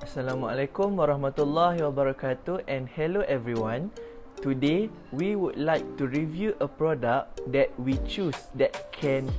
Assalamualaikum warahmatullahi wabarakatuh and hello everyone. Today we would like to review a product that we choose that can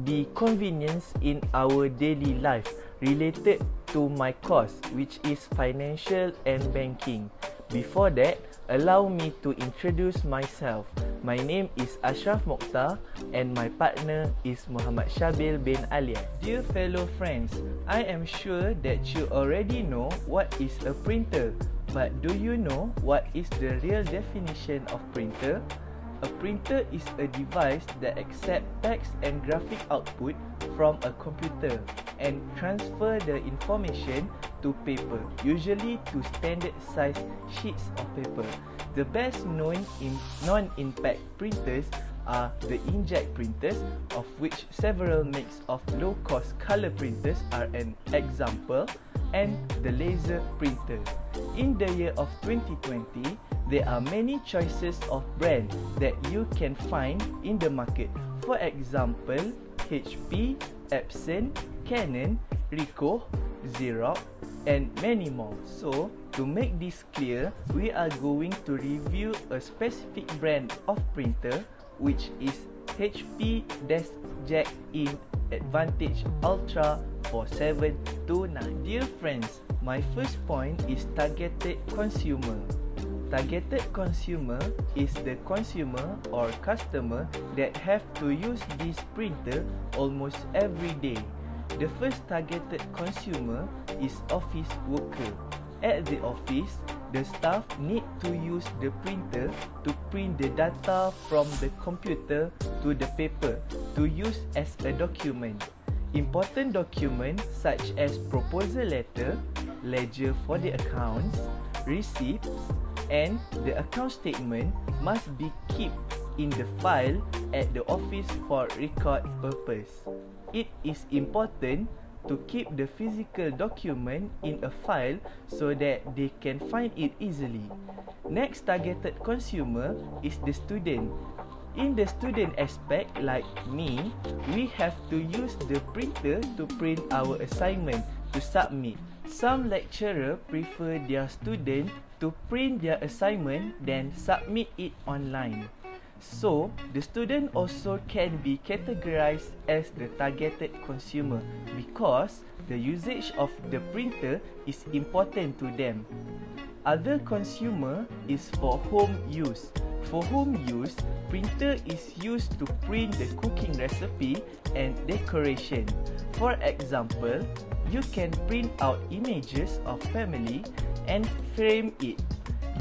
be convenience in our daily life related to my course, which is financial and banking. Before that, allow me to introduce myself. My name is Ashraf Mokhtar and my partner is Muhammad Shabil bin Alian. Dear fellow friends, I am sure that you already know what is a printer. But do you know what is the real definition of printer? A printer is a device that accepts text and graphic output from a computer and transfer the information to paper, usually to standard size sheets of paper. The best known non-impact printers are the inkjet printers, of which several makes of low-cost color printers are an example, and the laser printer. In the year of 2020, there are many choices of brands that you can find in the market. For example, HP, Epson, Canon, Ricoh, Xerox, and many more. So, to make this clear, we are going to review a specific brand of printer, which is HP DeskJet Ink Advantage Ultra 4729. Dear friends, my first point is targeted consumer. Targeted consumer is the consumer or customer that have to use this printer almost every day. The first targeted consumer is office worker. At the office, the staff need to use the printer to print the data from the computer to the paper to use as a document. Important documents such as proposal letter, ledger for the accounts, receipts, and the account statement must be kept in the file at the office for record purpose. It is important to keep the physical document in a file so that they can find it easily. Next targeted consumer is the student. In the student aspect, like me, we have to use the printer to print our assignment to submit. Some lecturer prefer their student to print their assignment then submit it online. So, the student also can be categorized as the targeted consumer because the usage of the printer is important to them. Other consumer is for home use. For home use, printer is used to print the cooking recipe and decoration. For example, you can print out images of family and frame it.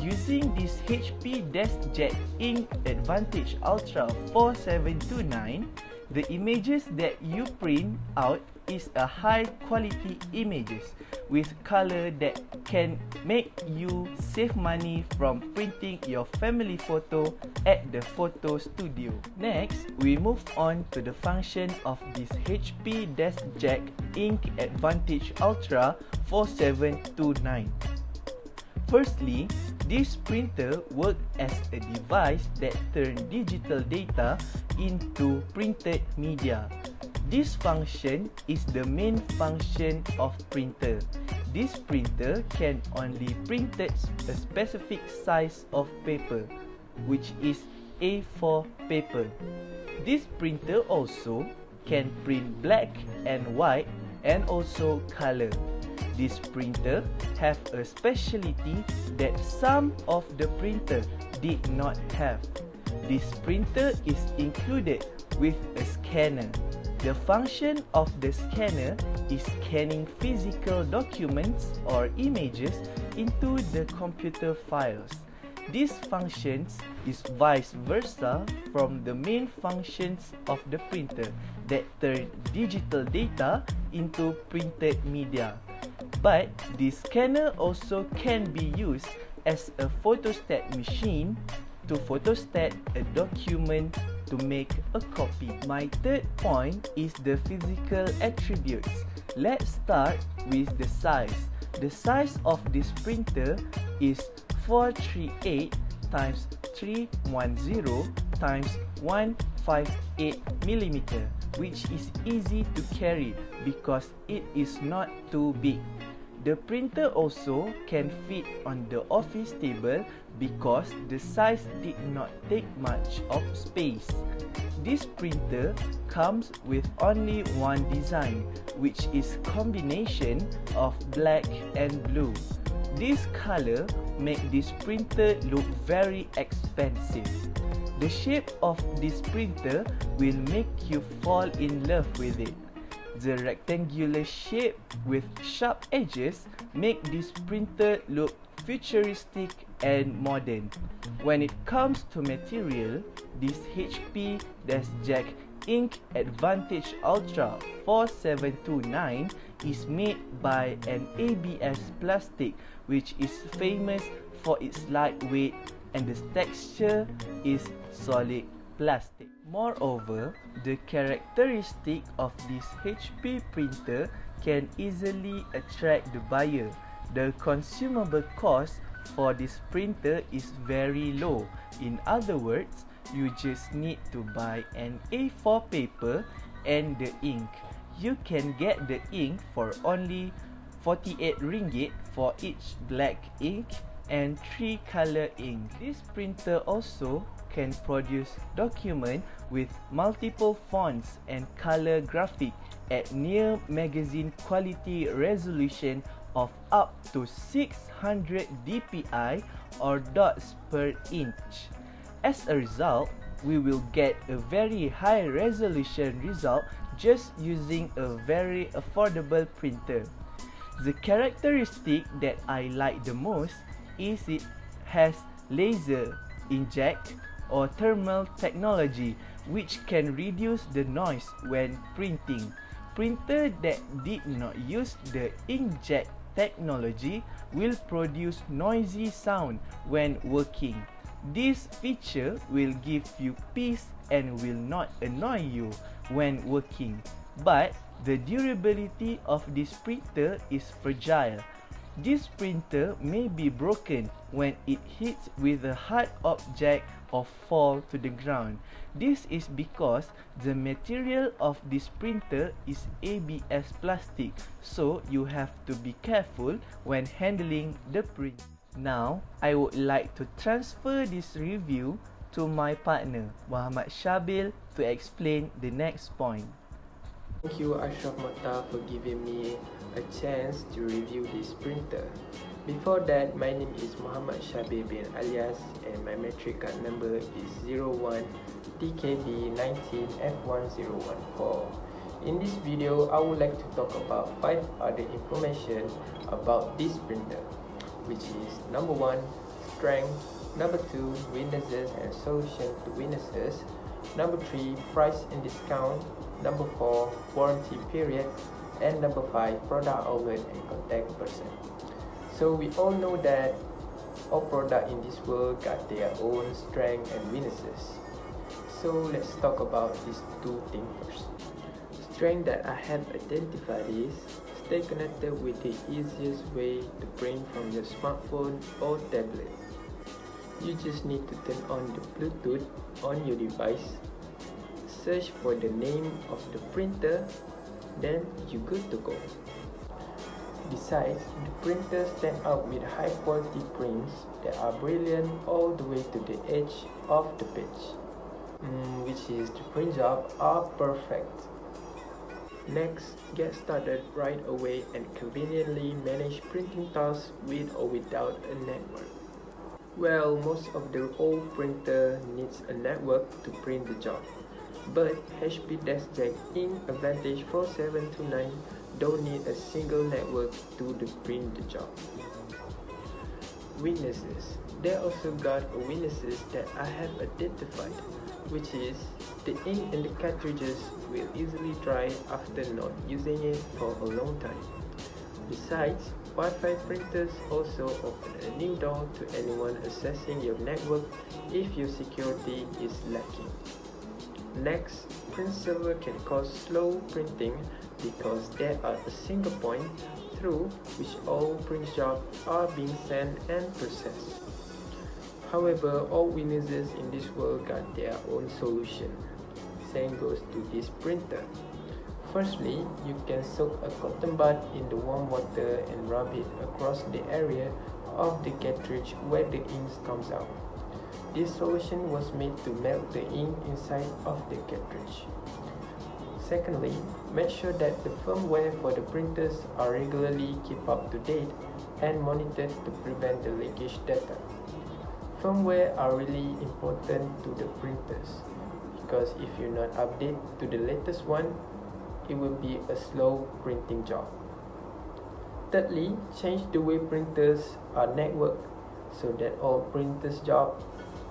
Using this HP DeskJet Ink Advantage Ultra 4729, the images that you print out is a high quality images with color that can make you save money from printing your family photo at the photo studio. Next, we move on to the function of this HP DeskJet Ink Advantage Ultra 4729. Firstly, this printer works as a device that turns digital data into printed media. This function is the main function of printer. This printer can only print a specific size of paper, which is A4 paper. This printer also can print black and white and also color. This printer have a specialty that some of the printer did not have. This printer is included with a scanner. The function of the scanner is scanning physical documents or images into the computer files. These functions is vice versa from the main functions of the printer that turn digital data into printed media. But this scanner also can be used as a photostat machine to photostat a document to make a copy. My third point is the physical attributes. Let's start with the size. The size of this printer is 438 times 310 times 158 mm, which is easy to carry because it is not too big. The printer also can fit on the office table because the size did not take much of space. This printer comes with only one design, which is combination of black and blue. This color make this printer look very expensive. The shape of this printer will make you fall in love with it. The rectangular shape with sharp edges make this printer look futuristic and modern. When it comes to material, this HP DeskJet Ink Advantage Ultra 4729 is made by an ABS plastic, which is famous for its lightweight and the texture is solid plastic. Moreover, the characteristic of this HP printer can easily attract the buyer. The consumable cost for this printer is very low. In other words, you just need to buy an A4 paper and the ink. You can get the ink for only 48 ringgit for each black ink and 3 color ink. This printer also can produce document with multiple fonts and color graphic at near magazine quality resolution of up to 600 dpi or dots per inch. As a result, we will get a very high resolution result just using a very affordable printer. The characteristic that I like the most is it has laser inject or thermal technology, which can reduce the noise when printing. Printer that did not use the inkjet technology will produce noisy sound when working. This feature will give you peace and will not annoy you when working. But the durability of this printer is fragile. This printer may be broken when it hits with a hard object or fall to the ground. This is because the material of this printer is ABS plastic, so you have to be careful when handling the print. Now, I would like to transfer this review to my partner, Muhammad Shabil, to explain the next point. Thank you Ashraf Mokhtar for giving me a chance to review this printer. Before that, my name is Muhammad Shabil bin Alias and my metric card number is 01TKB19F1014. In this video, I would like to talk about 5 other information about this printer, which is number 1, strength, number 2, weaknesses and solution to weaknesses, number 3, price and discount, number 4, warranty period, and number 5, product owner and contact person. So we all know that all products in this world got their own strengths and weaknesses. So let's talk about these two things first. Strength that I have identified is stay connected with the easiest way to print from your smartphone or tablet. You just need to turn on the Bluetooth on your device, search for the name of the printer, then you're good to go. Besides, the printer stands out with high quality prints that are brilliant all the way to the edge of the page, which is the print job are perfect. Next, get started right away and conveniently manage printing tasks with or without a network. Well, most of the old printer needs a network to print the job, but HP DeskJet Ink Advantage 4729 don't need a single network to print the job. Weaknesses. They also got weaknesses that I have identified, which is the ink in the cartridges will easily dry after not using it for a long time. Besides, Wi-Fi printers also open a new door to anyone accessing your network if your security is lacking. Next, print server can cause slow printing because there are a single point through which all print jobs are being sent and processed. However, all weaknesses in this world got their own solution. Same goes to this printer. Firstly, you can soak a cotton bud in the warm water and rub it across the area of the cartridge where the ink comes out. This solution was made to melt the ink inside of the cartridge. Secondly, make sure that the firmware for the printers are regularly kept up to date and monitored to prevent the leakage data. Firmware are really important to the printers because if you're not updated to the latest one, it will be a slow printing job. Thirdly, change the way printers are networked so that all printers' jobs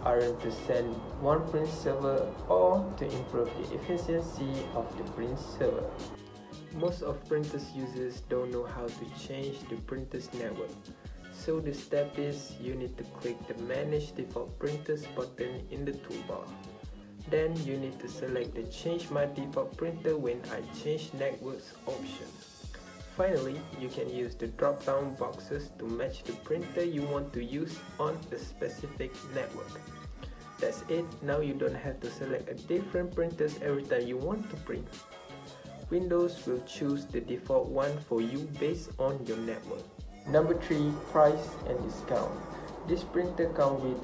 aren't to send one print server or to improve the efficiency of the print server. Most of printers users don't know how to change the printer's network. So the step is you need to click the Manage Default Printers button in the toolbar. Then you need to select the Change My Default Printer when I change networks option. Finally, you can use the drop-down boxes to match the printer you want to use on a specific network. That's it. Now you don't have to select a different printers every time you want to print. Windows will choose the default one for you based on your network. Number 3, price and discount. This printer comes with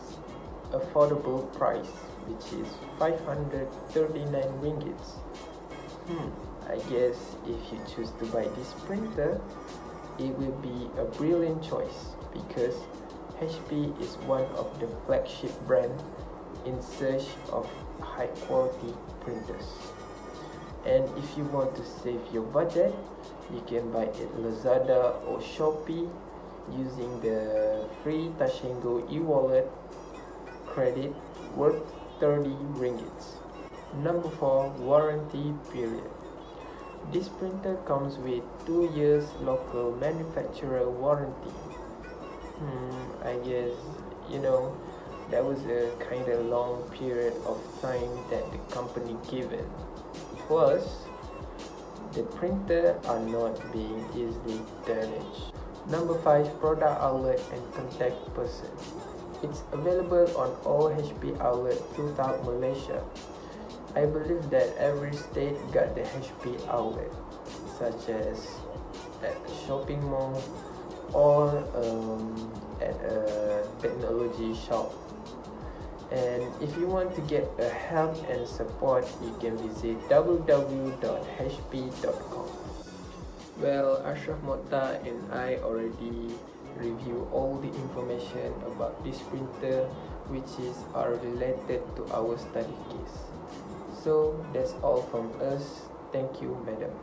affordable price, which is 539 ringgits. I guess if you choose to buy this printer, it will be a brilliant choice because HP is one of the flagship brands in search of high quality printers. And if you want to save your budget, you can buy it Lazada or Shopee using the free Touch 'n Go e-wallet credit worth 30 ringgits. Number 4, warranty period. This printer comes with 2 years local manufacturer warranty. I guess, that was a kind of long period of time that the company given. Plus, the printer are not being easily damaged. Number 5, product outlet and contact person. It's available on all HP outlets throughout Malaysia. I believe that every state got the HP outlet, such as at a shopping mall or at a technology shop. And if you want to get a help and support, you can visit www.hp.com. Well, Ashraf Mokhtar and I already review all the information about this printer which is related to our study case. So that's all from us. Thank you, madam.